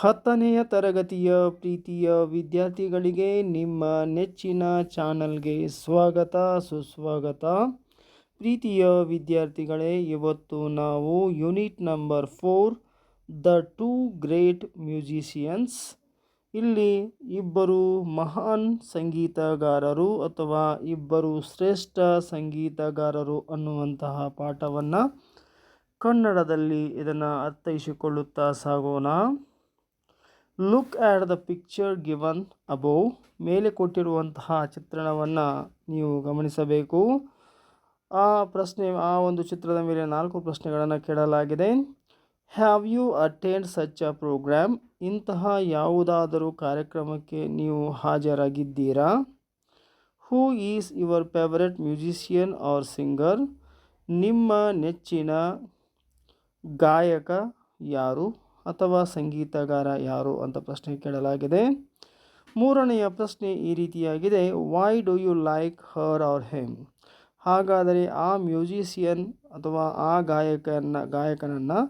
10ನೆಯ ತರಗತಿಯ ಪ್ರೀತಿಯ ವಿದ್ಯಾರ್ಥಿಗಳಿಗೆ ನಿಮ್ಮ ನೆಚ್ಚಿನ ಚಾನಲ್ಗೆ ಸ್ವಾಗತ ಸುಸ್ವಾಗತ. ಪ್ರೀತಿಯ ವಿದ್ಯಾರ್ಥಿಗಳೇ, ಇವತ್ತು ನಾವು unit number 4 the 2 great musicians, ಇಲ್ಲಿ ಇಬ್ಬರು ಮಹಾನ್ ಸಂಗೀತಗಾರರು ಅಥವಾ ಇಬ್ಬರು ಶ್ರೇಷ್ಠ ಸಂಗೀತಗಾರರು ಅನ್ನುವಂತಹ ಪಾಠವನ್ನು ಕನ್ನಡದಲ್ಲಿ ಇದನ್ನು ಅರ್ಥೈಸಿಕೊಳ್ಳುತ್ತಾ ಸಾಗೋಣ. Look at the picture given above. ಮೇಲೆ ಕೊಟ್ಟಿರುವಂತಹ ಚಿತ್ರಣವನ್ನು ನೀವು ಗಮನಿಸಬೇಕು. ಆ ಒಂದು ಚಿತ್ರದ ಮೇಲೆ 4 ಪ್ರಶ್ನೆಗಳನ್ನು ಕೇಳಲಾಗಿದೆ. Have you attend such a program? ಇಂತಹ ಯಾವುದಾದರೂ ಕಾರ್ಯಕ್ರಮಕ್ಕೆ ನೀವು ಹಾಜರಾಗಿದ್ದೀರಾ? Who is your favourite musician or singer? ನಿಮ್ಮ ನೆಚ್ಚಿನ ಗಾಯಕ ಯಾರು ಅಥವಾ ಸಂಗೀತಗಾರ ಯಾರು ಅಂತ ಪ್ರಶ್ನೆ ಕೇಳಲಾಗಿದೆ. 3ನೆಯ ಪ್ರಶ್ನೆ ಈ ರೀತಿಯಾಗಿದೆ. Why do you like her or him? ಹಾಗಾದರೆ ಆ ಮ್ಯೂಸಿಷಿಯನ್ ಅಥವಾ ಆ ಗಾಯಕನನ್ನು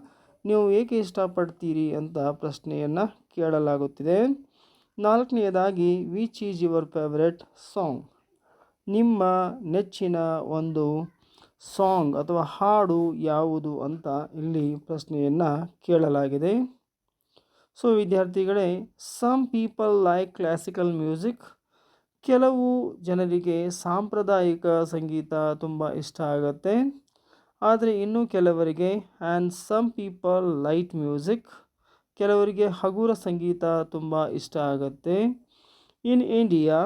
ನೀವು ಏಕೆ ಇಷ್ಟಪಡ್ತೀರಿ ಅಂತ ಪ್ರಶ್ನೆಯನ್ನು ಕೇಳಲಾಗುತ್ತಿದೆ. 4ನೇದಾಗಿ which is your favourite song? ನಿಮ್ಮ ನೆಚ್ಚಿನ ಒಂದು ಸಾಂಗ್ ಅಥವಾ ಹಾಡು ಯಾವುದು ಅಂತ ಇಲ್ಲಿ ಪ್ರಶ್ನೆಯನ್ನು ಕೇಳಲಾಗಿದೆ. ಸೊ ವಿದ್ಯಾರ್ಥಿಗಳೇ, some people like classical music. ಕೆಲವು ಜನರಿಗೆ ಸಾಂಪ್ರದಾಯಿಕ ಸಂಗೀತ ತುಂಬ ಇಷ್ಟ ಆಗುತ್ತೆ. ಆದರೆ ಇನ್ನು ಕೆಲವರಿಗೆ and some people light music, ಕೆಲವರಿಗೆ ಹಗುರ ಸಂಗೀತ ತುಂಬ ಇಷ್ಟ ಆಗುತ್ತೆ. ಇನ್ ಇಂಡಿಯಾ,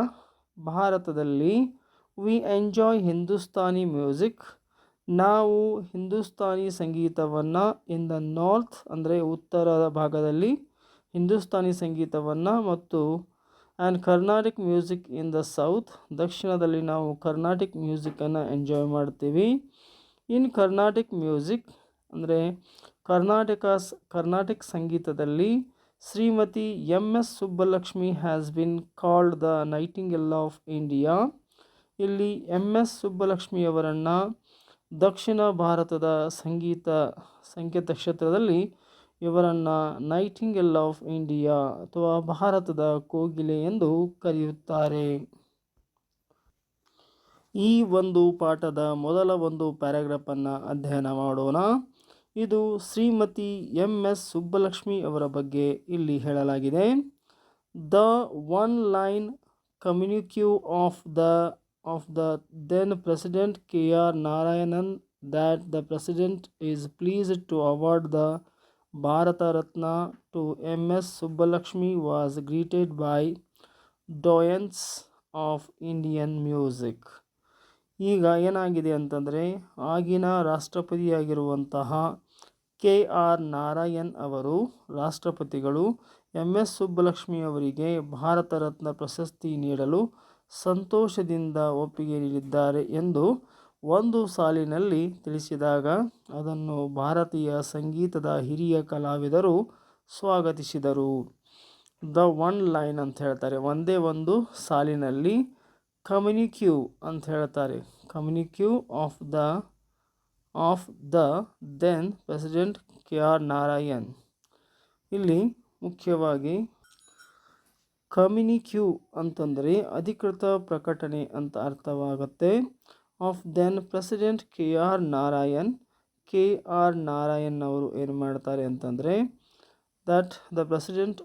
ಭಾರತದಲ್ಲಿ, ವಿ ಎಂಜಾಯ್ ಹಿಂದೂಸ್ತಾನಿ ಮ್ಯೂಸಿಕ್. ನಾವು ಹಿಂದೂಸ್ತಾನಿ ಸಂಗೀತವನ್ನು ಇನ್ ದ ನಾರ್ತ್ ಅಂದರೆ ಉತ್ತರದ ಭಾಗದಲ್ಲಿ ಹಿಂದೂಸ್ತಾನಿ ಸಂಗೀತವನ್ನು ಮತ್ತು and Carnatic music in the south, ದಕ್ಷಿಣದಲ್ಲಿ ನಾವು ಕರ್ನಾಟಿಕ್ ಮ್ಯೂಸಿಕನ್ನು ಎಂಜಾಯ್ ಮಾಡ್ತೀವಿ. ಇನ್ ಕರ್ನಾಟಿಕ್ ಮ್ಯೂಸಿಕ್ ಅಂದರೆ ಕರ್ನಾಟಿಕ್ ಸಂಗೀತದಲ್ಲಿ Shrimati S Subbulakshmi has been called the nightingale of India. ಇಲ್ಲಿ ಎಸ್ ಸುಬ್ಬಲಕ್ಷ್ಮಿಯವರನ್ನು ದಕ್ಷಿಣ ಭಾರತದ ಸಂಗೀತ ಕ್ಷೇತ್ರದಲ್ಲಿ ಇವರನ್ನು ನೈಟಿಂಗೇಲ್ ಆಫ್ ಇಂಡಿಯಾ ಅಥವಾ ಭಾರತದ ಕೋಗಿಲೆ ಎಂದು ಕರೆಯುತ್ತಾರೆ. ಈ ಒಂದು ಪಾಠದ ಮೊದಲ ಒಂದು ಪ್ಯಾರಾಗ್ರಾಫನ್ನು ಅಧ್ಯಯನ ಮಾಡೋಣ. ಇದು ಶ್ರೀಮತಿ ಎಸ್ ಸುಬ್ಬಲಕ್ಷ್ಮಿ ಅವರ ಬಗ್ಗೆ ಇಲ್ಲಿ ಹೇಳಲಾಗಿದೆ. The one line communique of the then President K.R. Narayanan that the President is pleased to award the Bharata Ratna to M.S. Subbulakshmi was greeted by doyens of Indian music. ಈಗ ಏನಾಗಿದೆ ಅಂತಂದರೆ, ಆಗಿನ ರಾಷ್ಟ್ರಪತಿಯಾಗಿರುವಂತಹ KR Narayan ಅವರು ರಾಷ್ಟ್ರಪತಿಗಳು MS Subbulakshmi ಅವರಿಗೆ ಭಾರತ ರತ್ನ ಪ್ರಶಸ್ತಿ ನೀಡಲು ಸಂತೋಷದಿಂದ ಒಪ್ಪಿಗೆ ನೀಡಿದ್ದಾರೆ ಎಂದು ಒಂದು ಸಾಲಿನಲ್ಲಿ ತಿಳಿಸಿದಾಗ ಅದನ್ನು ಭಾರತೀಯ ಸಂಗೀತದ ಹಿರಿಯ ಕಲಾವಿದರು ಸ್ವಾಗತಿಸಿದರು. ದ ಒನ್ ಲೈನ್ ಅಂತ ಹೇಳ್ತಾರೆ, ಒಂದೇ ಒಂದು ಸಾಲಿನಲ್ಲಿ. ಕಮ್ಯುನಿಕ್ಯೂ ಅಂತ ಹೇಳ್ತಾರೆ, communique of the then president KR Narayan. ಇಲ್ಲಿ ಮುಖ್ಯವಾಗಿ ಕಮ್ಯುನಿಕ್ಯೂ ಅಂತಂದರೆ ಅಧಿಕೃತ ಪ್ರಕಟಣೆ ಅಂತ ಅರ್ಥವಾಗುತ್ತೆ. Of then president KR Narayan, KR Narayan ಅವರು ಏನು ಮಾಡ್ತಾರೆ ಅಂತಂದರೆ ದಟ್ ದ ಪ್ರೆಸಿಡೆಂಟ್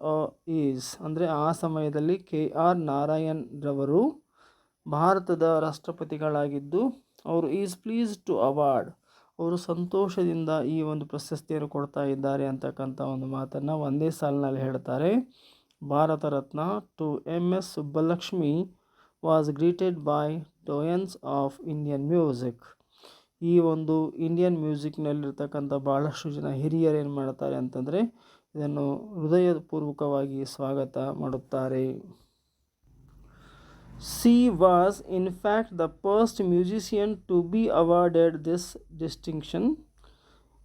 ಈಸ್ ಅಂದರೆ ಆ ಸಮಯದಲ್ಲಿ KR ನಾರಾಯಣ್ ರವರು ಭಾರತದ ರಾಷ್ಟ್ರಪತಿಗಳಾಗಿದ್ದು ಅವರು ಈಸ್ ಪ್ಲೀಸ್ ಟು ಅವಾರ್ಡ್, ಅವರು ಸಂತೋಷದಿಂದ ಈ ಒಂದು ಪ್ರಶಸ್ತಿಯನ್ನು ಕೊಡ್ತಾ ಇದ್ದಾರೆ ಅಂತಕ್ಕಂಥ ಒಂದು ಮಾತನ್ನು ಒಂದೇ ಸಾಲಿನಲ್ಲಿ ಹೇಳ್ತಾರೆ. Bharat Ratna to MS Subbulakshmi was greeted by doyens of Indian music. ಈ ಒಂದು ಇಂಡಿಯನ್ ಮ್ಯೂಸಿಕ್ನಲ್ಲಿರ್ತಕ್ಕಂಥ ಭಾಳಷ್ಟು ಜನ ಹಿರಿಯರು ಏನು ಮಾಡ್ತಾರೆ ಅಂತಂದರೆ ಇದನ್ನು ಹೃದಯಪೂರ್ವಕವಾಗಿ ಸ್ವಾಗತ ಮಾಡುತ್ತಾರೆ. She was in fact the first musician to be awarded this distinction.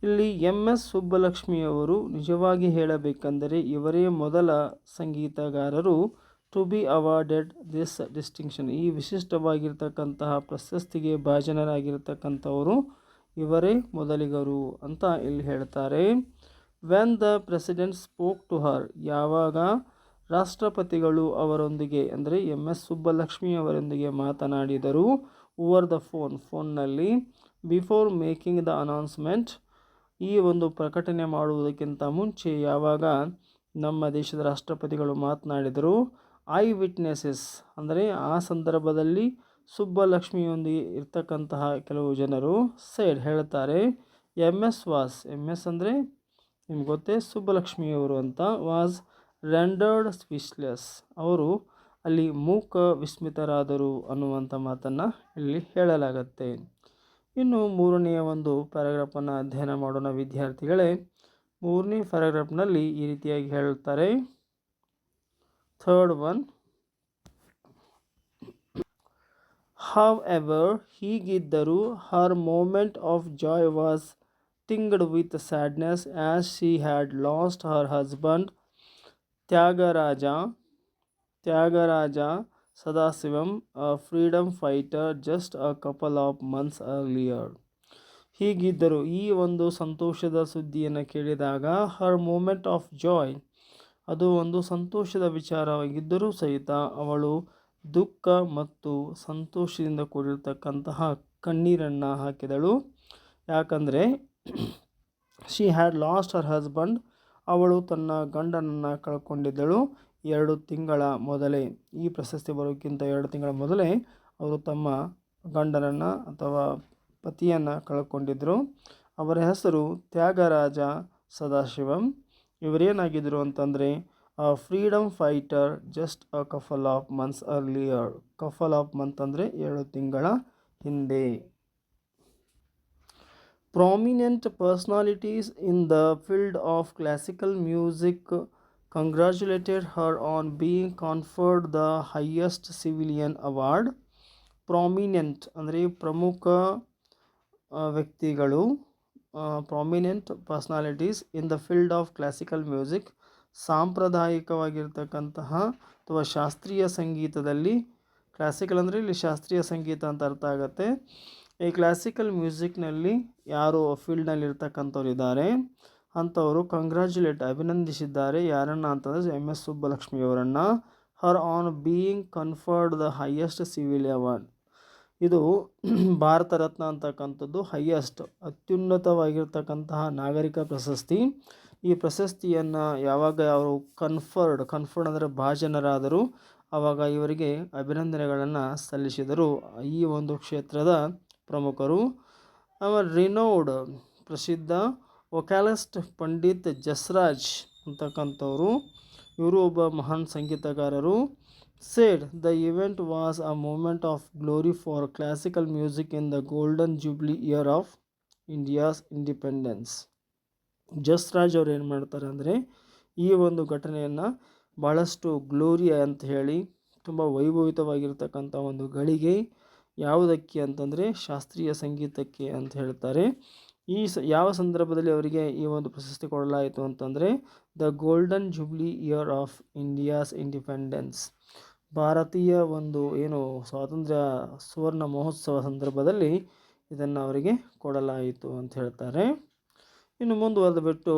ಇಲ್ಲಿ MS ಸುಬ್ಬಲಕ್ಷ್ಮಿಯವರು ನಿಜವಾಗಿ ಹೇಳಬೇಕೆಂದರೆ ಇವರೇ ಮೊದಲ ಸಂಗೀತಗಾರರು to be awarded this distinction, ಈ ವಿಶಿಷ್ಟವಾಗಿರ್ತಕ್ಕಂತಹ ಪ್ರಶಸ್ತಿಗೆ ಭಾಜನರಾಗಿರ್ತಕ್ಕಂಥವರು ಇವರೇ ಮೊದಲಿಗರು ಅಂತ ಇಲ್ಲಿ ಹೇಳ್ತಾರೆ. When the president spoke to her, ಯಾವಾಗ ರಾಷ್ಟ್ರಪತಿಗಳು ಅವರೊಂದಿಗೆ ಅಂದರೆ MS ಸುಬ್ಬಲಕ್ಷ್ಮಿ ಅವರೊಂದಿಗೆ ಮಾತನಾಡಿದರು. ಓವರ್ ದ ಫೋನ್ನಲ್ಲಿ. ಬಿಫೋರ್ ಮೇಕಿಂಗ್ ದ ಅನೌನ್ಸ್ಮೆಂಟ್, ಈ ಒಂದು ಪ್ರಕಟಣೆ ಮಾಡುವುದಕ್ಕಿಂತ ಮುಂಚೆ ಯಾವಾಗ ನಮ್ಮ ದೇಶದ ರಾಷ್ಟ್ರಪತಿಗಳು ಮಾತನಾಡಿದರು. ಐ ವಿಟ್ನೆಸಸ್ ಅಂದರೆ ಆ ಸಂದರ್ಭದಲ್ಲಿ ಸುಬ್ಬಲಕ್ಷ್ಮಿಯೊಂದಿಗೆ ಇರ್ತಕ್ಕಂತಹ ಕೆಲವು ಜನರು ಸೈಡ್ ಹೇಳ್ತಾರೆ, MS ಅಂದರೆ ನಿಮ್ಗೆ ಗೊತ್ತೇ ಸುಬ್ಬಲಕ್ಷ್ಮಿಯವರು ಅಂತ, ವಾಸ್ ರೆಂಡರ್ಡ್ ಸ್ಪೀಚ್ಲೆಸ್, ಅವರು ಅಲ್ಲಿ ಮೂಕ ವಿಸ್ಮಿತರಾದರು ಅನ್ನುವಂಥ ಮಾತನ್ನು ಇಲ್ಲಿ ಹೇಳಲಾಗತ್ತೆ. ಇನ್ನು ಮೂರನೆಯ ಒಂದು ಪ್ಯಾರಾಗ್ರಾಫನ್ನು ಅಧ್ಯಯನ ಮಾಡೋಣ ವಿದ್ಯಾರ್ಥಿಗಳೇ. ಮೂರನೇ ಪ್ಯಾರಾಗ್ರಾಫ್ನಲ್ಲಿ ಈ ರೀತಿಯಾಗಿ ಹೇಳ್ತಾರೆ. ಥರ್ಡ್ ಒನ್, however, ಹೀಗಿದ್ದರೂ her moment of joy was tinged with sadness as she had lost her husband Thyagaraja Sadasivam, a freedom fighter, just a couple of months earlier. ಹೀಗಿದ್ದರೂ ಈ ಒಂದು ಸಂತೋಷದ ಸುದ್ದಿಯನ್ನು ಕೇಳಿದಾಗ ಹರ್ ಮೂಮೆಂಟ್ ಆಫ್ ಜಾಯ್, ಅದು ಒಂದು ಸಂತೋಷದ ವಿಚಾರವಾಗಿದ್ದರೂ ಸಹಿತ ಅವಳು ದುಃಖ ಮತ್ತು ಸಂತೋಷದಿಂದ ಕೂಡಿರ್ತಕ್ಕಂತಹ ಕಣ್ಣೀರನ್ನು ಹಾಕಿದಳು. ಯಾಕಂದರೆ she had last her husband, ಅವಳು ತನ್ನ ಗಂಡನನ್ನು ಕಳ್ಕೊಂಡಿದ್ದಳು 2 ತಿಂಗಳ ಮೊದಲೇ. ಈ ಪ್ರಶಸ್ತಿ ಬರೋಕ್ಕಿಂತ 2 ತಿಂಗಳ ಮೊದಲೇ ಅವರು ತಮ್ಮ ಗಂಡನನ್ನು ಅಥವಾ ಪತಿಯನ್ನು ಕಳ್ಕೊಂಡಿದ್ದರು. ಅವರ ಹೆಸರು ತ್ಯಾಗರಾಜ ಸದಾಶಿವಂ. ಇವರೇನಾಗಿದ್ದರು ಅಂತಂದರೆ freedom fighter, just a couple of months earlier. Couple of month ಅಂದರೆ 2 ತಿಂಗಳ ಹಿಂದೆ. Prominent personalities in the field of classical music congratulated her on being conferred the highest civilian award. Prominent ಅಂದರೆ ಪ್ರಮುಖ ವ್ಯಕ್ತಿಗಳು, prominent personalities in the field of classical music, ಸಾಂಪ್ರದಾಯಿಕವಾಗಿರ್ತಕ್ಕಂತಹ ಅಥವಾ ಶಾಸ್ತ್ರೀಯ ಸಂಗೀತದಲ್ಲಿ. ಕ್ಲಾಸಿಕಲ್ ಅಂದರೆ ಇಲ್ಲಿ ಶಾಸ್ತ್ರೀಯ ಸಂಗೀತ ಅಂತ ಅರ್ಥ ಆಗುತ್ತೆ. ಈ ಕ್ಲಾಸಿಕಲ್ ಮ್ಯೂಸಿಕ್ನಲ್ಲಿ ಯಾರು ಫೀಲ್ಡ್ನಲ್ಲಿ ಇರ್ತಕ್ಕಂಥವ್ರು ಇದ್ದಾರೆ ಅಂಥವರು ಅಭಿನಂದಿಸಿದ್ದಾರೆ. ಯಾರನ್ನು ಅಂತಂದರೆ MS ಸುಬ್ಬಲಕ್ಷ್ಮಿಯವರನ್ನು. Her on being conferred the highest civil award, ಇದು ಭಾರತ ರತ್ನ ಅಂತಕ್ಕಂಥದ್ದು ಹೈಯೆಸ್ಟ್ ಅತ್ಯುನ್ನತವಾಗಿರ್ತಕ್ಕಂತಹ ನಾಗರಿಕ ಪ್ರಶಸ್ತಿ. ಈ ಪ್ರಶಸ್ತಿಯನ್ನು ಯಾವಾಗ ಅವರು ಕನ್ಫರ್ಡ್ ಅಂದರೆ ಭಾಜನರಾದರು, ಆವಾಗ ಇವರಿಗೆ ಅಭಿನಂದನೆಗಳನ್ನು ಸಲ್ಲಿಸಿದರು ಈ ಒಂದು ಕ್ಷೇತ್ರದ ಪ್ರಮುಖರು. ರಿನೌಡ್ ಪ್ರಸಿದ್ಧ ವೊಕಾಲಿಸ್ಟ್ ಪಂಡಿತ್ ಜಸ್ರಾಜ್ ಅಂತಕ್ಕಂಥವರು, ಇವರು ಒಬ್ಬ ಮಹಾನ್ ಸಂಗೀತಗಾರರು. said the event was a moment of glory for classical music in the golden jubilee year of India's independence. Jasraj ಅವರು ಏನು ಮಾಡ್ತಾರೆ ಅಂದರೆ ಈ ಒಂದು ಘಟನೆಯನ್ನು ಭಾಳಷ್ಟು ಗ್ಲೋರಿ ಅಂತ ಹೇಳಿ ತುಂಬ ವೈಭವಿತವಾಗಿರ್ತಕ್ಕಂಥ ಒಂದು ಗಳಿಗೆ, ಯಾವುದಕ್ಕೆ ಅಂತಂದರೆ ಶಾಸ್ತ್ರೀಯ ಸಂಗೀತಕ್ಕೆ ಅಂತ ಹೇಳ್ತಾರೆ. ಯಾವ ಸಂದರ್ಭದಲ್ಲಿ ಅವರಿಗೆ ಈ ಒಂದು ಪ್ರಶಸ್ತಿ ಕೊಡಲಾಯಿತು ಅಂತಂದರೆ the golden jubilee year of India's independence, ಭಾರತೀಯ ಒಂದು ಏನು ಸ್ವಾತಂತ್ರ್ಯ ಸುವರ್ಣ ಮಹೋತ್ಸವ ಸಂದರ್ಭದಲ್ಲಿ ಇದನ್ನು ಅವರಿಗೆ ಕೊಡಲಾಯಿತು ಅಂತ ಹೇಳ್ತಾರೆ. ಇನ್ನು ಮುಂದುವರೆದು ಬಿಟ್ಟು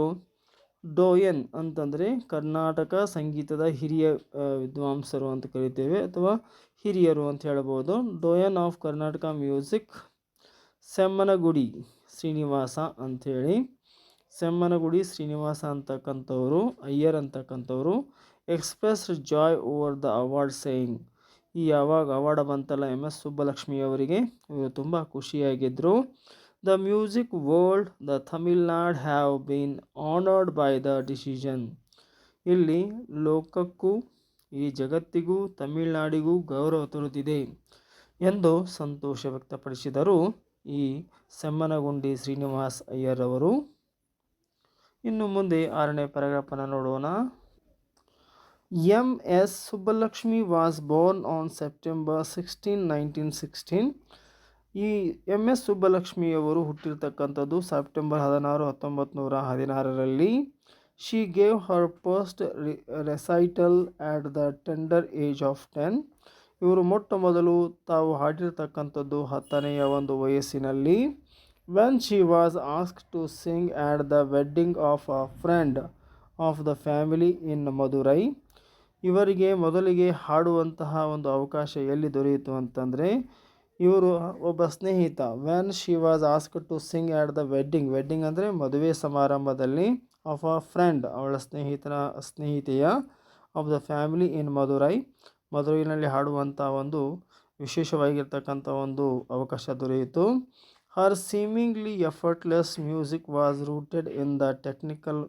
ಡೋಯನ್ ಅಂತಂದರೆ ಕರ್ನಾಟಕ ಸಂಗೀತದ ಹಿರಿಯ ವಿದ್ವಾಂಸರು ಅಂತ ಕರಿತೇವೆ ಅಥವಾ ಹಿರಿಯರು ಅಂತ ಹೇಳ್ಬೋದು. Doyen of Carnatic music Semmangudi Srinivasa ಅಂಥೇಳಿ, ಸೆಮ್ಮನಗುಡಿ ಶ್ರೀನಿವಾಸ ಅಂತಕ್ಕಂಥವರು, ಅಯ್ಯರ್ ಅಂತಕ್ಕಂಥವರು expressed joy over the award saying, ಈ ಯಾವಾಗ ಅವಾರ್ಡ್ ಬಂತಲ್ಲ MS ಸುಬ್ಬಲಕ್ಷ್ಮಿಯವರಿಗೆ ಇವರು ತುಂಬ ಖುಷಿಯಾಗಿದ್ದರು. The music world, the Tamil Nadu have been honoured by the decision, ಇಲ್ಲಿ ಲೋಕಕ್ಕೂ ಈ ಜಗತ್ತಿಗೂ ತಮಿಳುನಾಡಿಗೂ ಗೌರವ ತೋರುತ್ತಿದೆ ಎಂದು ಸಂತೋಷ ವ್ಯಕ್ತಪಡಿಸಿದರು ಈ ಸೆಮ್ಮನಗುಂಡಿ ಶ್ರೀನಿವಾಸ್ ಅಯ್ಯರ್ ಅವರು. ಇನ್ನು ಮುಂದೆ 6ನೇ ಪ್ಯಾರಾಗ್ರಾಫನ್ನು ನೋಡೋಣ. MS Subbulakshmi was born on September 16, 1916. ಈ MS ಸುಬ್ಬಲಕ್ಷ್ಮಿಯವರು ಹುಟ್ಟಿರ್ತಕ್ಕಂಥದ್ದು ಸೆಪ್ಟೆಂಬರ್ 16, 1916ರಲ್ಲಿ. She gave her first recital at the tender age of 10. ಇವರು ಮೊಟ್ಟ ಮೊದಲು ತಾವು ಹಾಡಿರ್ತಕ್ಕಂಥದ್ದು 10ನೆಯ ಒಂದು ವಯಸ್ಸಿನಲ್ಲಿ. when she was asked to sing at the wedding of a friend of the family in Madurai. ಇವರಿಗೆ ಮೊದಲಿಗೆ ಹಾಡುವಂತಹ ಒಂದು ಅವಕಾಶ ಎಲ್ಲಿ ದೊರೆಯಿತು ಅಂತಂದರೆ ಇವರು ಒಬ್ಬ ಸ್ನೇಹಿತ when she was asked to sing at the wedding ಅಂದರೆ ಮದುವೆ ಸಮಾರಂಭದಲ್ಲಿ ಆಫ್ ಅ ಫ್ರೆಂಡ್ ಅವಳ ಸ್ನೇಹಿತೆಯ ಆಫ್ ದ ಫ್ಯಾಮಿಲಿ ಇನ್ ಮದುರೈನಲ್ಲಿ ಹಾಡುವಂಥ ಒಂದು ವಿಶೇಷವಾಗಿರ್ತಕ್ಕಂಥ ಒಂದು ಅವಕಾಶ ದೊರೆಯಿತು. Her seemingly effortless music was rooted in the technical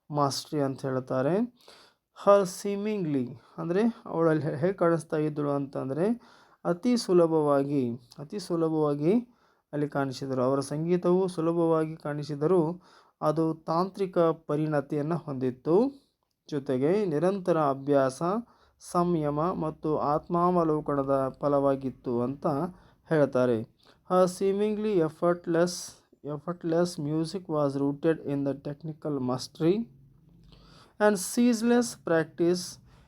mastery ಅಂತ ಹೇಳ್ತಾರೆ. ಹರ್ ಸೀಮಿಂಗ್ಲಿ ಅಂದರೆ ಅವಳಲ್ಲಿ ಹೇಗೆ ಕಾಣಿಸ್ತಾ ಇದ್ದಳು ಅಂತಂದರೆ ಅತಿ ಸುಲಭವಾಗಿ ಅಲ್ಲಿ ಕಾಣಿಸಿದರು. ಅವರ ಸಂಗೀತವು ಸುಲಭವಾಗಿ ಕಾಣಿಸಿದರೂ ಅದು ತಾಂತ್ರಿಕ ಪರಿಣತಿಯನ್ನು ಹೊಂದಿತ್ತು. ಜೊತೆಗೆ ನಿರಂತರ ಅಭ್ಯಾಸ, ಸಂಯಮ ಮತ್ತು ಆತ್ಮಾವಲೋಕನದ ಫಲವಾಗಿತ್ತು ಅಂತ ಹೇಳ್ತಾರೆ. Her seemingly effortless music was rooted in the technical mastery and ceaseless practice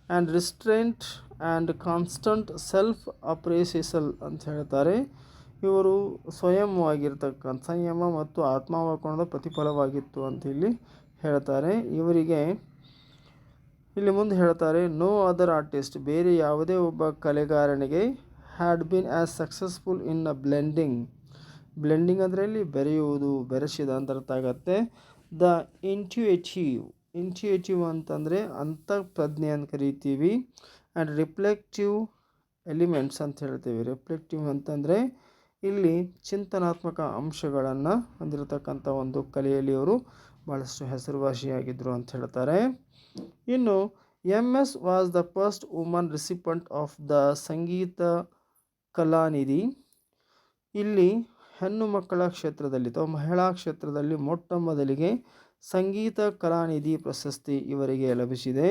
and restraint and constant self appraisal ಅಂತ ಹೇಳ್ತಾರೆ. ಇವರು ಸ್ವಯಂವಾಗಿರ್ತಕ್ಕಂಥ ಸಂಯಮ ಮತ್ತು ಆತ್ಮಾವಲೋಕನದ ಪ್ರತಿಫಲವಾಗಿತ್ತು ಅಂತ ಇಲ್ಲಿ ಹೇಳ್ತಾರೆ. ಇವರಿಗೆ ಇಲ್ಲಿ ಮುಂದೆ ಹೇಳ್ತಾರೆ, ನೋ ಅದರ್ ಆರ್ಟಿಸ್ಟ್, ಬೇರೆ ಯಾವುದೇ ಒಬ್ಬ ಕಲೆಗಾರನಿಗೆ had been as successful in a blending ಅಂದರೆ ಇಲ್ಲಿ ಬೆರೆಸಿದ ಅಂತ ಅರ್ಥ ಆಗತ್ತೆ. ದ ಇಂಟ್ಯೂಯೇಟಿವ್ ಅಂತಂದರೆ ಅಂತಃಪ್ರಜ್ಞೆ ಅಂತ ಕರಿತೀವಿ. ಆ್ಯಂಡ್ ರಿಫ್ಲೆಕ್ಟಿವ್ ಎಲಿಮೆಂಟ್ಸ್ ಅಂತ ಹೇಳ್ತೀವಿ. ರಿಫ್ಲೆಕ್ಟಿವ್ ಅಂತಂದರೆ ಇಲ್ಲಿ ಚಿಂತನಾತ್ಮಕ ಅಂಶಗಳನ್ನು ಹೊಂದಿರತಕ್ಕಂಥ ಒಂದು ಕಲೆಯಲ್ಲಿ ಅವರು ಭಾಳಷ್ಟು ಹೆಸರುವಾಸಿಯಾಗಿದ್ದರು ಅಂತ ಹೇಳ್ತಾರೆ. ಇನ್ನು MS was the first woman recipient of the Sangita Kalanidhi. ಇಲ್ಲಿ ಹೆಣ್ಣು ಮಕ್ಕಳ ಕ್ಷೇತ್ರದಲ್ಲಿ ಅಥವಾ ಮಹಿಳಾ ಕ್ಷೇತ್ರದಲ್ಲಿ ಮೊಟ್ಟ ಮೊದಲಿಗೆ ಸಂಗೀತ ಕಲಾನಿಧಿ ಪ್ರಶಸ್ತಿ ಇವರಿಗೆ ಲಭಿಸಿದೆ.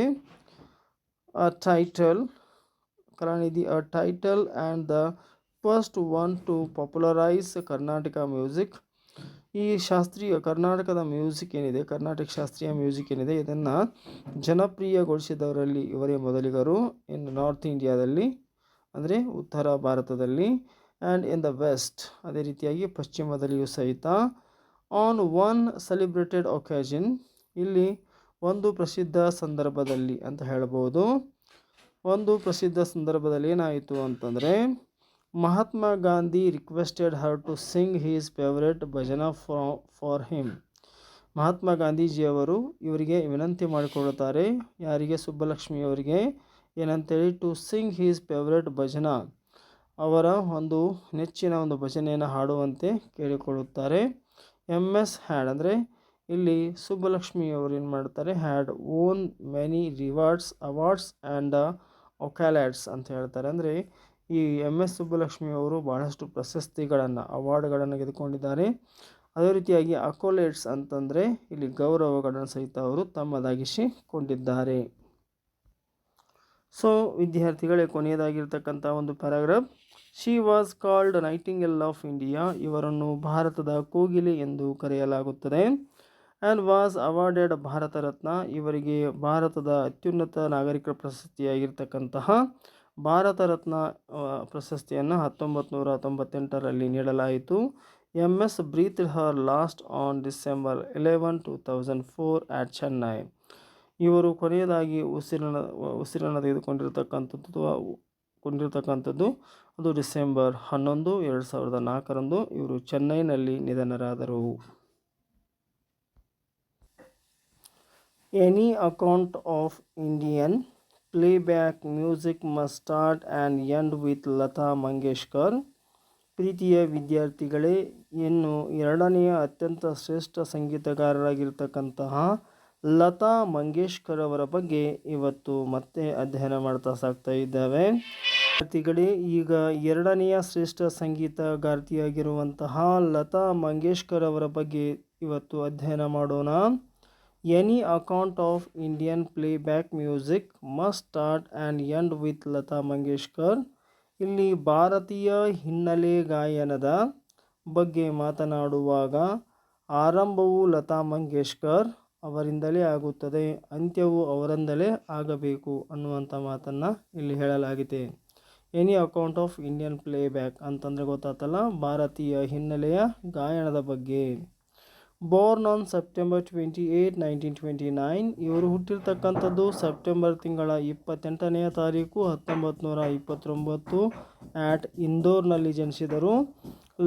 Kalanidhi a title and the first one to popularize Carnatic music. ಈ ಕರ್ನಾಟಕ ಶಾಸ್ತ್ರೀಯ ಮ್ಯೂಸಿಕ್ ಏನಿದೆ ಇದನ್ನು ಜನಪ್ರಿಯಗೊಳಿಸಿದವರಲ್ಲಿ ಇವರೇ ಮೊದಲಿಗರು. ಇನ್ ನಾರ್ತ್ ಇಂಡಿಯಾದಲ್ಲಿ ಅಂದರೆ ಉತ್ತರ ಭಾರತದಲ್ಲಿ, ಆ್ಯಂಡ್ ಇನ್ ದ ವೆಸ್ಟ್ ಅದೇ ರೀತಿಯಾಗಿ ಪಶ್ಚಿಮದಲ್ಲಿಯೂ ಸಹಿತ. ಆನ್ ಒನ್ ಸೆಲಿಬ್ರೇಟೆಡ್ ಒಕೇಷನ್, ಇಲ್ಲಿ ಒಂದು ಪ್ರಸಿದ್ಧ ಸಂದರ್ಭದಲ್ಲಿ ಅಂತ ಹೇಳ್ಬೋದು. ಒಂದು ಪ್ರಸಿದ್ಧ ಸಂದರ್ಭದಲ್ಲಿ ಏನಾಯಿತು ಅಂತಂದರೆ Mahatma Gandhi requested her to sing his favourite bhajana for him. Mahatma ಗಾಂಧೀಜಿಯವರು ಇವರಿಗೆ ವಿನಂತಿ ಮಾಡಿಕೊಳ್ಳುತ್ತಾರೆ, ಯಾರಿಗೆ? ಸುಬ್ಬಲಕ್ಷ್ಮಿಯವರಿಗೆ. ಏನಂತೇಳಿ? ಟು ಸಿಂಗ್ ಹೀಸ್ ಫೇವರೆಟ್ ಭಜನಾ, ಅವರ ಒಂದು ನೆಚ್ಚಿನ ಒಂದು ಭಜನೆಯನ್ನು ಹಾಡುವಂತೆ ಕೇಳಿಕೊಳ್ಳುತ್ತಾರೆ. MS ಹ್ಯಾಡ್ ಅಂದರೆ ಇಲ್ಲಿ ಸುಬ್ಬಲಕ್ಷ್ಮಿಯವರು ಏನು ಮಾಡ್ತಾರೆ, had won many awards and accolades ಅಂತ ಹೇಳ್ತಾರೆ. ಅಂದರೆ ಈ MS ಸುಬ್ಬಲಕ್ಷ್ಮಿಯವರು ಭಾಳಷ್ಟು ಅವಾರ್ಡ್ಗಳನ್ನು ಗೆದ್ದುಕೊಂಡಿದ್ದಾರೆ. ಅದೇ ರೀತಿಯಾಗಿ ಅಕೋಲೇಟ್ಸ್ ಅಂತಂದರೆ ಇಲ್ಲಿ ಗೌರವಗಳನ್ನು ಸಹಿತ ಅವರು ತಮ್ಮದಾಗಿಸಿಕೊಂಡಿದ್ದಾರೆ. ಸೊ ವಿದ್ಯಾರ್ಥಿಗಳೇ, ಕೊನೆಯದಾಗಿರ್ತಕ್ಕಂಥ ಒಂದು paragraph, she was called Nightingale of India, ಇವರನ್ನು ಭಾರತದ ಕೋಗಿಲೆ ಎಂದು ಕರೆಯಲಾಗುತ್ತದೆ. And was awarded Bharat Ratna, ಇವರಿಗೆ ಭಾರತದ ಅತ್ಯುನ್ನತ ನಾಗರಿಕ ಪ್ರಶಸ್ತಿಯಾಗಿರ್ತಕ್ಕಂತಹ ಭಾರತ ರತ್ನ ಪ್ರಶಸ್ತಿಯನ್ನು 1998ರಲ್ಲಿ ನೀಡಲಾಯಿತು. MS breathed her last on December 11, 2004 at Chennai. ಇವರು ಕೊನೆಯದಾಗಿ ಉಸಿರನ್ನು ತೆಗೆದುಕೊಂಡಿರ್ತಕ್ಕಂಥದ್ದು ಅದು ಡಿಸೆಂಬರ್ 11, 2004ರಂದು ಇವರು ಚೆನ್ನೈನಲ್ಲಿ ನಿಧನರಾದರು. Any account of Indian playback music must start and end with Lata Mangeshkar. ಪ್ರೀತಿಯ ವಿದ್ಯಾರ್ಥಿಗಳೇ, ಇನ್ನು ಎರಡನೆಯ ಅತ್ಯಂತ ಶ್ರೇಷ್ಠ ಸಂಗೀತಗಾರರಾಗಿರ್ತಕ್ಕಂತಹ ಲತಾ ಮಂಗೇಶ್ಕರ್ ಅವರ ಬಗ್ಗೆ ಇವತ್ತು ಮತ್ತೆ ಅಧ್ಯಯನ ಮಾಡ್ತಾ ಸಾಗ್ತಾ ಇದ್ದಾವೆ. ವಿದ್ಯಾರ್ಥಿಗಳೇ, ಈಗ ಎರಡನೆಯ ಶ್ರೇಷ್ಠ ಸಂಗೀತಗಾರ್ತಿಯಾಗಿರುವಂತಹ ಲತಾ ಮಂಗೇಶ್ಕರ್ ಅವರ ಬಗ್ಗೆ ಇವತ್ತು ಅಧ್ಯಯನ ಮಾಡೋಣ. Any account of Indian playback music must start and end with Lata Mangeshkar. ಇಲ್ಲಿ ಭಾರತೀಯ ಹಿನ್ನೆಲೆ ಗಾಯನದ ಬಗ್ಗೆ ಮಾತನಾಡುವಾಗ ಆರಂಭವು ಲತಾ ಮಂಗೇಶ್ಕರ್ ಅವರಿಂದಲೇ ಆಗುತ್ತದೆ, ಅಂತ್ಯವು ಅವರಿಂದಲೇ ಆಗಬೇಕು ಅನ್ನುವಂಥ ಮಾತನ್ನು ಇಲ್ಲಿ ಹೇಳಲಾಗಿದೆ. Any account of Indian playback ಅಂತಂದರೆ ಗೊತ್ತಾತಲ್ಲ, ಭಾರತೀಯ ಹಿನ್ನೆಲೆಯ ಗಾಯನದ ಬಗ್ಗೆ. Born on September 28, 1929. ಇವರು ಹುಟ್ಟಿರ್ತಕ್ಕಂಥದ್ದು ಸೆಪ್ಟೆಂಬರ್ ತಿಂಗಳ 28ನೆಯ ತಾರೀಕು 1929 ಆಟ್ ಇಂದೋರ್ನಲ್ಲಿ ಜನಿಸಿದರು.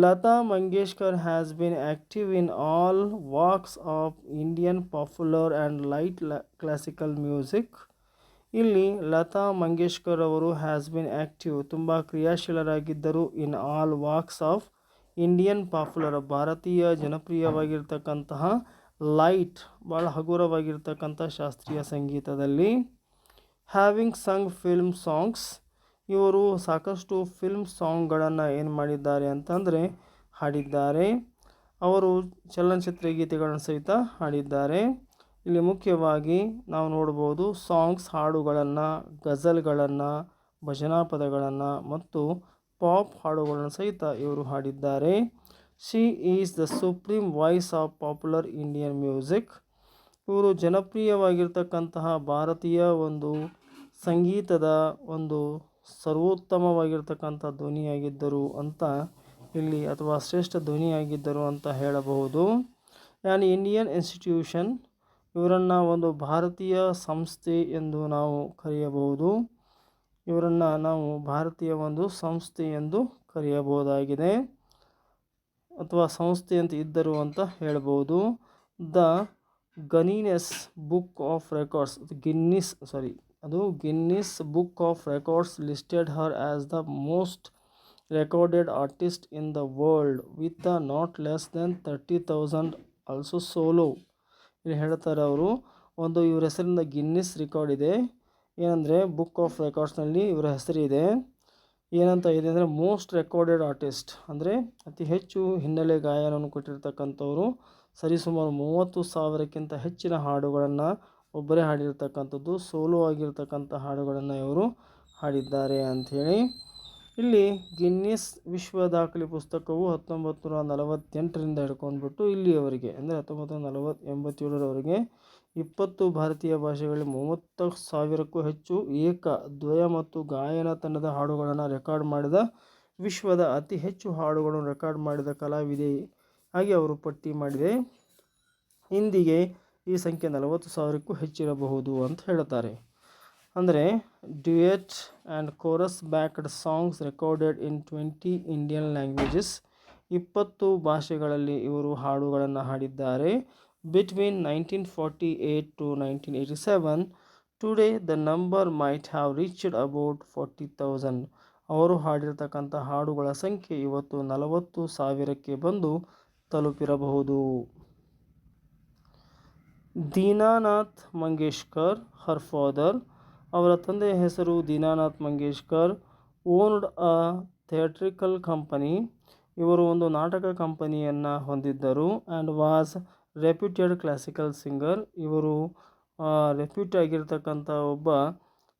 Lata Mangeshkar has been active in all walks of Indian popular and light classical music. ಇಲ್ಲಿ ಲತಾ ಮಂಗೇಶ್ಕರ್ ಅವರು ಹ್ಯಾಸ್ ಬಿನ್ ಆಕ್ಟಿವ್ ತುಂಬ ಕ್ರಿಯಾಶೀಲರಾಗಿದ್ದರು. In all walks of Indian popular ಭಾರತೀಯ ಜನಪ್ರಿಯವಾಗಿರ್ತಕ್ಕಂತಹ, ಲೈಟ್ ಭಾಳ ಹಗುರವಾಗಿರ್ತಕ್ಕಂಥ ಶಾಸ್ತ್ರೀಯ ಸಂಗೀತದಲ್ಲಿ. ಹ್ಯಾವಿಂಗ್ ಸಂಗ್ ಫಿಲ್ಮ್ ಸಾಂಗ್ಸ್, ಇವರು ಸಾಕಷ್ಟು ಫಿಲ್ಮ್ ಸಾಂಗ್ಗಳನ್ನು ಏನು ಮಾಡಿದ್ದಾರೆ ಅಂತಂದರೆ ಹಾಡಿದ್ದಾರೆ. ಅವರು ಚಲನಚಿತ್ರ ಗೀತೆಗಳನ್ನು ಸಹಿತ ಹಾಡಿದ್ದಾರೆ. ಇಲ್ಲಿ ಮುಖ್ಯವಾಗಿ ನಾವು ನೋಡ್ಬೋದು ಸಾಂಗ್ಸ್ ಹಾಡುಗಳನ್ನು, ಗಜಲ್ಗಳನ್ನು, ಭಜನಾ ಪದಗಳನ್ನು ಮತ್ತು ಪಾಪ್ ಹಾಡುಗಳನ್ನು ಸಹಿತ ಇವರು ಹಾಡಿದ್ದಾರೆ. She is the supreme voice of popular Indian music. ಇವರು ಜನಪ್ರಿಯವಾಗಿರ್ತಕ್ಕಂತಹ ಭಾರತೀಯ ಒಂದು ಸಂಗೀತದ ಒಂದು ಸರ್ವೋತ್ತಮವಾಗಿರ್ತಕ್ಕಂಥ ಧ್ವನಿಯಾಗಿದ್ದರು ಅಂತ ಇಲ್ಲಿ, ಅಥವಾ ಶ್ರೇಷ್ಠ ಧ್ವನಿಯಾಗಿದ್ದರು ಅಂತ ಹೇಳಬಹುದು. ಆ್ಯನ್ ಇಂಡಿಯನ್ ಇನ್ಸ್ಟಿಟ್ಯೂಷನ್, ಇವರನ್ನು ಒಂದು ಭಾರತೀಯ ಸಂಸ್ಥೆ ಎಂದು ನಾವು ಕರೆಯಬಹುದು. ಇವರನ್ನು ನಾವು ಭಾರತೀಯ ಒಂದು ಸಂಸ್ಥೆ ಎಂದು ಕರೆಯಬಹುದಾಗಿದೆ, ಅಥವಾ ಸಂಸ್ಥೆ ಅಂತ ಇದ್ದರು ಅಂತ ಹೇಳ್ಬೋದು. The Guinness book of records, Guinness book of records listed her as the most recorded artist in the world with not less than 30,000 also solo. ಇಲ್ಲಿ ಹೇಳ್ತಾರೆ ಅವರು, ಒಂದು ಇವ್ರ ಹೆಸರಿಂದ ಗಿನ್ನಿಸ್ ರೆಕಾರ್ಡ್ ಇದೆ, ಏನಂದರೆ ಬುಕ್ ಆಫ್ ರೆಕಾರ್ಡ್ಸ್ನಲ್ಲಿ ಇವರ ಹೆಸರಿದೆ. ಏನಂತ ಇದೆ ಅಂದರೆ ಮೋಸ್ಟ್ ರೆಕಾರ್ಡೆಡ್ ಆರ್ಟಿಸ್ಟ್, ಅಂದರೆ ಅತಿ ಹೆಚ್ಚು ಹಿನ್ನೆಲೆ ಗಾಯನವನ್ನು ಕೊಟ್ಟಿರ್ತಕ್ಕಂಥವ್ರು. ಸರಿಸುಮಾರು 30,000ಕ್ಕಿಂತ ಹೆಚ್ಚಿನ ಹಾಡುಗಳನ್ನು ಒಬ್ಬರೇ ಹಾಡಿರ್ತಕ್ಕಂಥದ್ದು, ಸೋಲೋ ಆಗಿರ್ತಕ್ಕಂಥ ಹಾಡುಗಳನ್ನು ಇವರು ಹಾಡಿದ್ದಾರೆ ಅಂಥೇಳಿ. ಇಲ್ಲಿ ಗಿನ್ನಿಸ್ ವಿಶ್ವ ದಾಖಲೆ ಪುಸ್ತಕವು 1948ರಿಂದ ಹಿಡ್ಕೊಂಡ್ಬಿಟ್ಟು ಇಲ್ಲಿಯವರೆಗೆ, ಅಂದರೆ 1987ರವರೆಗೆ 20 ಭಾರತೀಯ ಭಾಷೆಗಳಲ್ಲಿ 30,000ಕ್ಕೂ ಹೆಚ್ಚು ಏಕ, ದ್ವಯ ಮತ್ತು ಗಾಯನ ತಂಡದ ಹಾಡುಗಳನ್ನು ರೆಕಾರ್ಡ್ ಮಾಡಿದ, ವಿಶ್ವದ ಅತಿ ಹೆಚ್ಚು ಹಾಡುಗಳನ್ನು ರೆಕಾರ್ಡ್ ಮಾಡಿದ ಕಲಾವಿದೆ ಹಾಗೆ ಅವರು ಪಟ್ಟಿ ಮಾಡಿದೆ. ಇಂದಿಗೆ ಈ ಸಂಖ್ಯೆ 40,000ಕ್ಕೂ ಹೆಚ್ಚಿರಬಹುದು ಅಂತ ಹೇಳ್ತಾರೆ. ಅಂದರೆ duet and chorus backed songs recorded in 20 Indian languages, 20 ಭಾಷೆಗಳಲ್ಲಿ ಇವರು ಹಾಡುಗಳನ್ನು ಹಾಡಿದ್ದಾರೆ. Between 1948 to 1987, today the number might have reached about 40,000. ಅವರು ಹಾಡಿರ್ತಕ್ಕಂಥ ಹಾಡುಗಳ ಸಂಖ್ಯೆ ಇವತ್ತು 40,000ಕ್ಕೆ ಬಂದು ತಲುಪಿರಬಹುದು. ದೀನಾನಾಥ್ ಮಂಗೇಶ್ಕರ್, ಹರ್ ಫಾದರ್, ಅವರ ತಂದೆಯ ಹೆಸರು ದೀನಾನಾಥ್ ಮಂಗೇಶ್ಕರ್. ಓನ್ಡ್ ಅ ಥಿಯೇಟ್ರಿಕಲ್ ಕಂಪನಿ, ಇವರು ಒಂದು ನಾಟಕ ಕಂಪನಿಯನ್ನು ಹೊಂದಿದ್ದರು. And was reputed classical singer, ಇವರು ರೆಪ್ಯೂಟ್ ಆಗಿರ್ತಕ್ಕಂಥ ಒಬ್ಬ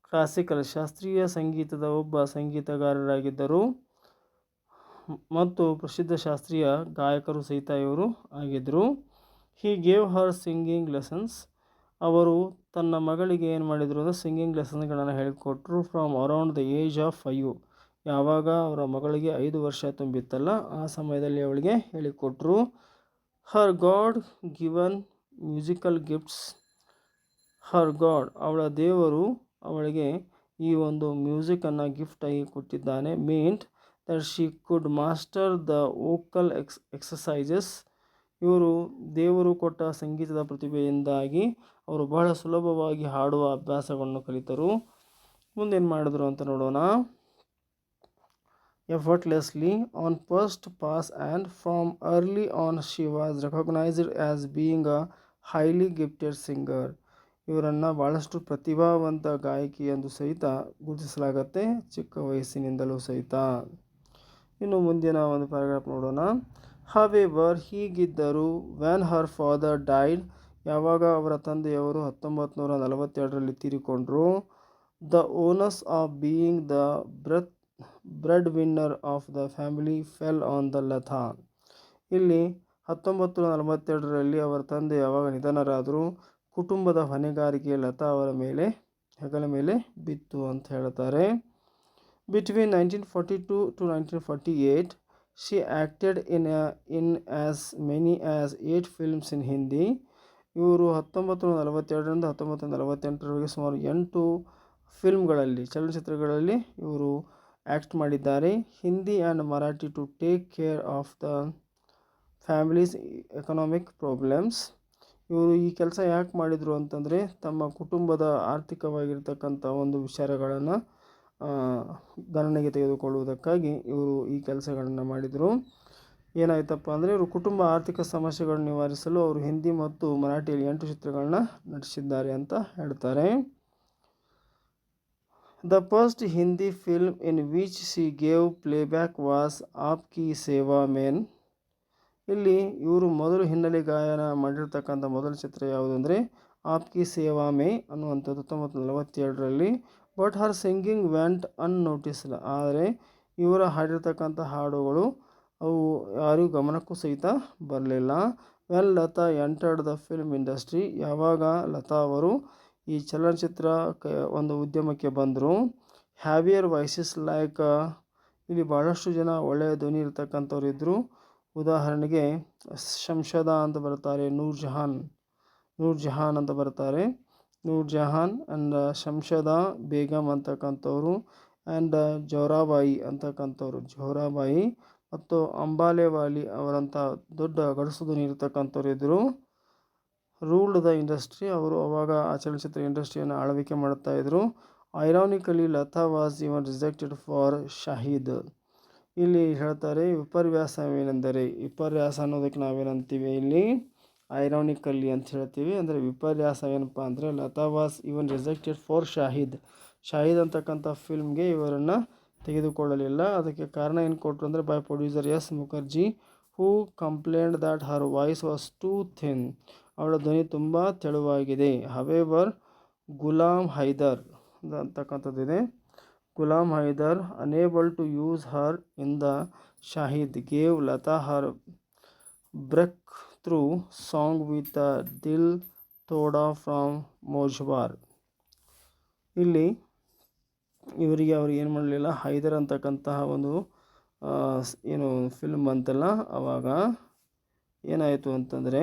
ಕ್ಲಾಸಿಕಲ್ ಶಾಸ್ತ್ರೀಯ ಸಂಗೀತದ ಒಬ್ಬ ಸಂಗೀತಗಾರರಾಗಿದ್ದರು ಮತ್ತು ಪ್ರಸಿದ್ಧ ಶಾಸ್ತ್ರೀಯ ಗಾಯಕರು ಸಹಿತ ಇವರು ಆಗಿದ್ದರು. He gave Har singing lessons, ಅವರು ತನ್ನ ಮಗಳಿಗೆ ಏನು ಮಾಡಿದರು ಅಂದರೆ ಸಿಂಗಿಂಗ್ ಲೆಸನ್ಸ್ಗಳನ್ನು ಹೇಳಿಕೊಟ್ರು. From around the age of 5, ಯಾವಾಗ ಅವರ ಮಗಳಿಗೆ 5 ವರ್ಷ ತುಂಬಿತ್ತಲ್ಲ ಆ ಸಮಯದಲ್ಲಿ ಅವಳಿಗೆ ಹೇಳಿಕೊಟ್ರು. Her god given musical gifts, her god ಅವಳ ದೇವರು ಅವಳಿಗೆ ಈ ಒಂದು ಮ್ಯೂಸಿಕನ್ನು ಗಿಫ್ಟ್ ಆಗಿ ಕೊಟ್ಟಿದ್ದಾನೆ. Meant that she could master the vocal exercises, ಇವರು ದೇವರು ಕೊಟ್ಟ ಸಂಗೀತದ ಪ್ರತಿಭೆಯಿಂದಾಗಿ ಅವರು ಬಹಳ ಸುಲಭವಾಗಿ ಹಾಡುವ ಅಭ್ಯಾಸಗಳನ್ನು ಕಲಿತರು. ಮುಂದೇನು ಮಾಡಿದ್ರು ಅಂತ ನೋಡೋಣ. Effortlessly on first pass and from early on she was recognised as being a highly gifted singer, ಇವರನ್ನು ಭಾಳಷ್ಟು ಪ್ರತಿಭಾವಂತ ಗಾಯಕಿ ಎಂದು ಸಹಿತ ಗುರುತಿಸಲಾಗತ್ತೆ, ಚಿಕ್ಕ ವಯಸ್ಸಿನಿಂದಲೂ ಸಹಿತ. ಇನ್ನು ಮುಂದಿನ ಒಂದು ಪ್ಯಾರಾಗ್ರಾಫ್ ನೋಡೋಣ. ಹವೆವರ್, ಹೀಗಿದ್ದರೂ, ವೆನ್ ಹರ್ ಫಾದರ್ ಡೈಡ್, ಯಾವಾಗ ಅವರ ತಂದೆಯವರು 1942ರಲ್ಲಿ ತೀರಿಕೊಂಡರು. The onus of being the breadwinner of the family fell on the Lata. ಇಲ್ಲಿ 1942ರಲ್ಲಿ ಅವರ ತಂದೆ ಯಾವಾಗ ನಿಧನರಾದರು, ಕುಟುಂಬದ ಹೊಣೆಗಾರಿಕೆ ಲತಾ ಅವರ ಹೆಗಲ ಮೇಲೆ ಬಿತ್ತು ಅಂತ ಹೇಳ್ತಾರೆ. Between 1942 to 1948, she acted in as many as 8 films in Hindi. ಇವರು 1942ರಿಂದ 1948ರವರೆಗೆ ಸುಮಾರು 8 ಫಿಲ್ಮ್ಗಳಲ್ಲಿ ಚಲನಚಿತ್ರಗಳಲ್ಲಿ ಇವರು ಆ್ಯಕ್ಟ್ ಮಾಡಿದ್ದಾರೆ. Hindi and Marathi to take care of the families economic problems. ಇವರು ಈ ಕೆಲಸ ಯಾಕೆ ಮಾಡಿದರು ಅಂತಂದರೆ ತಮ್ಮ ಕುಟುಂಬದ ಆರ್ಥಿಕವಾಗಿರ್ತಕ್ಕಂಥ ಒಂದು ವಿಚಾರಗಳನ್ನು ಗಣನೆಗೆ ತೆಗೆದುಕೊಳ್ಳುವುದಕ್ಕಾಗಿ ಇವರು ಈ ಕೆಲಸಗಳನ್ನು ಮಾಡಿದರು. ಏನಾಯ್ತಪ್ಪ ಅಂದರೆ ಇವರು ಕುಟುಂಬ ಆರ್ಥಿಕ ಸಮಸ್ಯೆಗಳನ್ನು ನಿವಾರಿಸಲು ಅವರು ಹಿಂದಿ ಮತ್ತು ಮರಾಠಿಯಲ್ಲಿ 8 ಚಿತ್ರಗಳನ್ನ ನಟಿಸಿದ್ದಾರೆ ಅಂತ ಹೇಳ್ತಾರೆ. The first Hindi film in which she gave playback was Aap Ki Seva Mein. ಇಲ್ಲಿ ಇವರು ಮೊದಲು ಹಿನ್ನೆಲೆ ಗಾಯನ ಮಾಡಿರ್ತಕ್ಕಂಥ ಮೊದಲ ಚಿತ್ರ ಯಾವುದು ಅಂದರೆ ಆಪ್ ಕಿ ಸೇವಾ ಮೇ ಅನ್ನುವಂಥದ್ದು 1947ರಲ್ಲಿ. But her singing went unnoticed. ಆದರೆ ಇವರ ಹಾಡಿರ್ತಕ್ಕಂಥ ಹಾಡುಗಳು ಅವು ಯಾರಿಗೂ ಗಮನಕ್ಕೂ ಸಹಿತ ಬರಲಿಲ್ಲ. Well Lata entered the film industry. ಯಾವಾಗ ಲತಾ ಅವರು ಈ ಚಲನಚಿತ್ರ ಒಂದು ಉದ್ಯಮಕ್ಕೆ ಬಂದರು. ಹ್ಯಾವಿಯರ್ ವಾಯ್ಸಸ್ ಲೈಕ್, ಇಲ್ಲಿ ಭಾಳಷ್ಟು ಜನ ಒಳ್ಳೆಯ ಧ್ವನಿ ಇರ್ತಕ್ಕಂಥವ್ರು ಇದ್ದರು. ಉದಾಹರಣೆಗೆ ಶಂಷದಾ ಅಂತ ಬರ್ತಾರೆ, ನೂರ್ ಜಹಾನ್ ಅಂತ ಬರ್ತಾರೆ. ನೂರ್ ಜಹಾನ್ ಆ್ಯಂಡ್ ಶಂಷದಾ ಬೇಗಮ್ ಅಂತಕ್ಕಂಥವ್ರು, ಆ್ಯಂಡ್ ಜೋರಾಬಾಯಿ ಜೋರಾಬಾಯಿ ಮತ್ತು ಅಂಬಾಲೆವಾಲಿ ಅವರಂಥ ದೊಡ್ಡ ಗಡಸು ಧ್ವನಿ ಇರ್ತಕ್ಕಂಥವ್ರು ಇದ್ದರು. Ruled the industry. ಅವರು ಅವಾಗ ಆ ಚಲನಚಿತ್ರ ಇಂಡಸ್ಟ್ರಿಯನ್ನು ಆಳ್ವಿಕೆ ಮಾಡ್ತಾಯಿದ್ರು. Ironically Lata was even rejected for Shaheed. ಇಲ್ಲಿ ಹೇಳ್ತಾರೆ ವಿಪರ್ಯಾಸವೇನೆಂದರೆ, ವಿಪರ್ಯಾಸ ಅನ್ನೋದಕ್ಕೆ ನಾವೇನಂತೀವಿ ಇಲ್ಲಿ ಐರಾನಿಕಲ್ಲಿ ಅಂತ ಹೇಳ್ತೀವಿ. ಅಂದರೆ ವಿಪರ್ಯಾಸ ಏನಪ್ಪ ಅಂದರೆ Lata was even rejected for Shaheed ಅಂತಕ್ಕಂಥ ಫಿಲ್ಮ್ಗೆ ಇವರನ್ನು ತೆಗೆದುಕೊಳ್ಳಲಿಲ್ಲ. ಅದಕ್ಕೆ ಕಾರಣ ಏನು ಕೊಟ್ಟರು ಅಂದರೆ by producer S Mukherjee, who complained that her voice was too thin. ಅವಳ ಧ್ವನಿ ತುಂಬ ತೆಳುವಾಗಿದೆ. ಹವೇವರ್ Ghulam Hyder ಅಂತಕ್ಕಂಥದ್ದಿದೆ. Ghulam Hyder unable to use her in the Shahid gave Lata her breakthrough song with Dil Thoda from Mojbar. ಇಲ್ಲಿ ಇವರಿಗೆ ಅವರು ಏನು ಮಾಡಲಿಲ್ಲ, ಹೈದರ್ ಅಂತಕ್ಕಂತಹ ಒಂದು ಏನು ಫಿಲ್ಮ್ ಅಂತಲ್ಲ, ಆವಾಗ ಏನಾಯಿತು ಅಂತಂದರೆ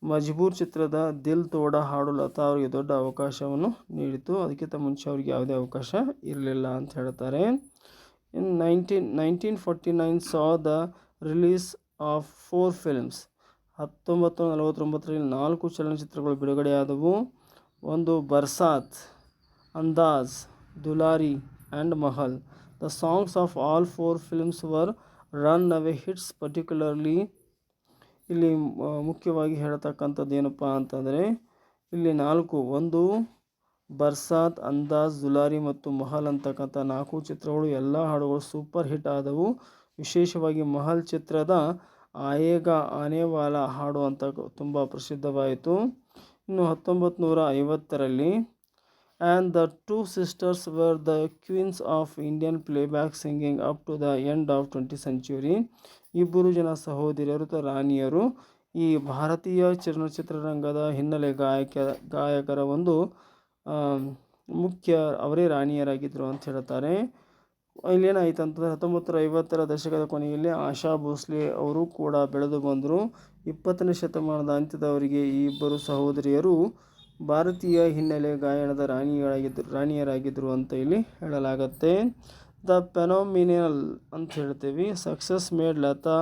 ಮಜ್ಬೂರ್ ಚಿತ್ರದ ದಿಲ್ ತೋಡಾ ಹಾಡು ಲತಾ ಅವರಿಗೆ ದೊಡ್ಡ ಅವಕಾಶವನ್ನು ನೀಡಿತು. ಅದಕ್ಕಿಂತ ಮುಂಚೆ ಅವರಿಗೆ ಯಾವುದೇ ಅವಕಾಶ ಇರಲಿಲ್ಲ ಅಂತ ಹೇಳ್ತಾರೆ. In 1949 saw the release of 4 films. 1949ರಲ್ಲಿ 4 ಚಲನಚಿತ್ರಗಳು ಬಿಡುಗಡೆಯಾದವು. ಒಂದು Barsaat, Andaz, Dulari and Mahal. The songs of all 4 films were runaway hits. Particularly ಇಲ್ಲಿ ಮುಖ್ಯವಾಗಿ ಹೇಳ್ತಕ್ಕಂಥದ್ದು ಏನಪ್ಪ ಅಂತಂದರೆ ಇಲ್ಲಿ 4, ಒಂದು ಬರ್ಸಾತ್, ಅಂದಾಜ್, ದುಲಾರಿ ಮತ್ತು ಮಹಲ್ ಅಂತಕ್ಕಂಥ 4 ಚಿತ್ರಗಳು ಎಲ್ಲ ಹಾಡುಗಳು ಸೂಪರ್ ಹಿಟ್ ಆದವು. ವಿಶೇಷವಾಗಿ ಮಹಲ್ ಚಿತ್ರದ ಆಯೇಗ ಆನೆವಾಲಾ ಹಾಡು ಅಂತ ತುಂಬ ಪ್ರಸಿದ್ಧವಾಯಿತು. ಇನ್ನು 1950ರಲ್ಲಿ and the two sisters were the queens of Indian playback singing up to the end of 20th century. ಇಬ್ಬರು ಜನ ಸಹೋದರಿಯರು ರಾಣಿಯರು ಈ ಭಾರತೀಯ ಚಲನಚಿತ್ರರಂಗದ ಹಿನ್ನೆಲೆ ಗಾಯಕರ ಒಂದು ಮುಖ್ಯ ಅವರೇ ರಾಣಿಯರಾಗಿದ್ದರು ಅಂತ ಹೇಳ್ತಾರೆ. ಇಲ್ಲೇನಾಯಿತು ಅಂತಂದರೆ 1950ರ ದಶಕದ ಕೊನೆಯಲ್ಲಿ ಆಶಾ ಭೋಸ್ಲೆ ಅವರು ಕೂಡ ಬೆಳೆದು ಬಂದರು. 20ನೇ ಶತಮಾನದ ಅಂತ್ಯದವರೆಗೆ ಈ ಇಬ್ಬರು ಸಹೋದರಿಯರು ಭಾರತೀಯ ಹಿನ್ನೆಲೆ ಗಾಯನದ ರಾಣಿಯರಾಗಿದ್ದರು ಅಂತ ಇಲ್ಲಿ ಹೇಳಲಾಗತ್ತೆ. ದ ಫೆನೋಮಿನಲ್ ಅಂತ ಹೇಳ್ತೀವಿ. Success made Lata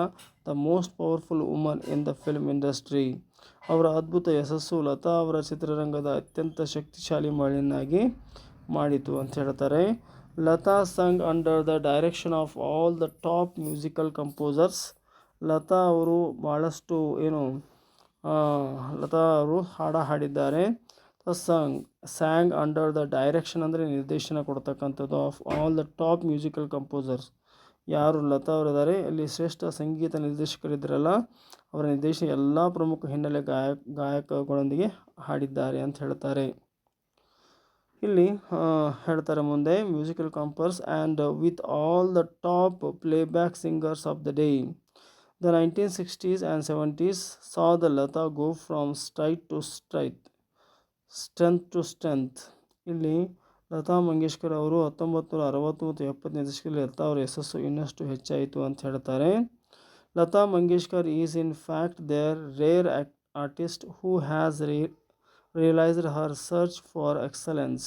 the most powerful woman in the film industry. ಅವರ ಅದ್ಭುತ ಯಶಸ್ಸು ಲತಾ ಅವರ ಚಿತ್ರರಂಗದ ಅತ್ಯಂತ ಶಕ್ತಿಶಾಲಿ ಮಹಿಳೆಯನ್ನಾಗಿ ಮಾಡಿತು ಅಂತ ಹೇಳ್ತಾರೆ. Lata sung under the direction of all the top musical composers. Lata ಅವರು ಭಾಳಷ್ಟು ಲತಾ ಅವರು ಹಾಡಿದ್ದಾರೆ. ಸ್ಯಾಂಗ್ ಅಂಡರ್ ದ ಡೈರೆಕ್ಷನ್ ಅಂದರೆ ನಿರ್ದೇಶನ ಕೊಡ್ತಕ್ಕಂಥದ್ದು of all the top musical composers. ಯಾರು ಲತಾ ಅವರಿದ್ದಾರೆ ಅಲ್ಲಿ ಶ್ರೇಷ್ಠ ಸಂಗೀತ ನಿರ್ದೇಶಕರಿದ್ದರಲ್ಲ ಅವರ ನಿರ್ದೇಶನ ಎಲ್ಲ ಪ್ರಮುಖ ಹಿನ್ನೆಲೆ ಗಾಯಕಗಳೊಂದಿಗೆ ಹಾಡಿದ್ದಾರೆ ಅಂತ ಹೇಳ್ತಾರೆ. ಇಲ್ಲಿ ಹೇಳ್ತಾರೆ ಮುಂದೆ musical composers and with all the top playback singers of the day. The 1960s and 70s saw the Lata go from strength to strength. ಇಲ್ಲಿ ಲತಾ ಮಂಗೇಶ್ಕರ್ ಅವರು 1960 ಮತ್ತು 70ನೇ ದಶಕದಲ್ಲಿ ಲತಾ ಅವರ ಯಶಸ್ಸು ಇನ್ನಷ್ಟು ಹೆಚ್ಚಾಯಿತು ಅಂತ ಹೇಳ್ತಾರೆ. Lata Mangeshkar is in fact their rare artist who has realised her search for excellence.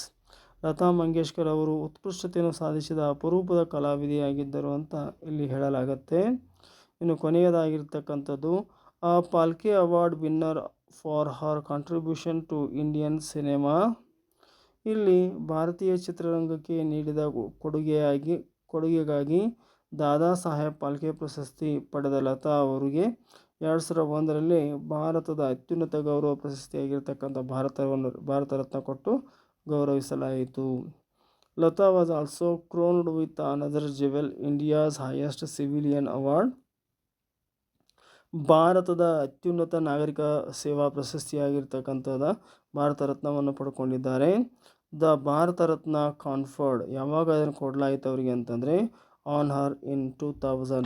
Lata Mangeshkar ಅವರು ಉತ್ಕೃಷ್ಟತೆಯನ್ನು ಸಾಧಿಸಿದ ಅಪರೂಪದ ಕಲಾವಿದೆಯಾಗಿದ್ದರು ಅಂತ ಇಲ್ಲಿ ಹೇಳಲಾಗತ್ತೆ. ಇನ್ನು ಕೊನೆಯದಾಗಿರ್ತಕ್ಕಂಥದ್ದು ಆ Phalke award winner for her contribution to Indian cinema. ಇಲ್ಲಿ ಭಾರತೀಯ ಚಿತ್ರರಂಗಕ್ಕೆ ನೀಡಿದ ಕೊಡುಗೆಗಾಗಿ ದಾದಾ ಸಾಹೇಬ್ ಪಾಲ್ಕೆ ಪ್ರಶಸ್ತಿ ಪಡೆದ ಲತಾ ಅವರಿಗೆ 2001ರಲ್ಲಿ ಭಾರತದ ಅತ್ಯುನ್ನತ ಗೌರವ ಪ್ರಶಸ್ತಿಯಾಗಿರ್ತಕ್ಕಂಥ ಭಾರತ ರತ್ನ ಕೊಟ್ಟು ಗೌರವಿಸಲಾಯಿತು. Lata was also crowned with another jewel, India's highest civilian award. ಭಾರತದ ಅತ್ಯುನ್ನತ ನಾಗರಿಕ ಸೇವಾ ಪ್ರಶಸ್ತಿಯಾಗಿರ್ತಕ್ಕಂಥದ ಭಾರತ ರತ್ನವನ್ನು ಪಡ್ಕೊಂಡಿದ್ದಾರೆ. ದ ಭಾರತ ರತ್ನ ಕಾನ್ಫರ್ಡ್, ಯಾವಾಗ ಅದನ್ನು ಕೊಡಲಾಯಿತು ಅವರಿಗೆ ಅಂತಂದರೆ ಆನ್ ಹರ್ ಇನ್ 2000.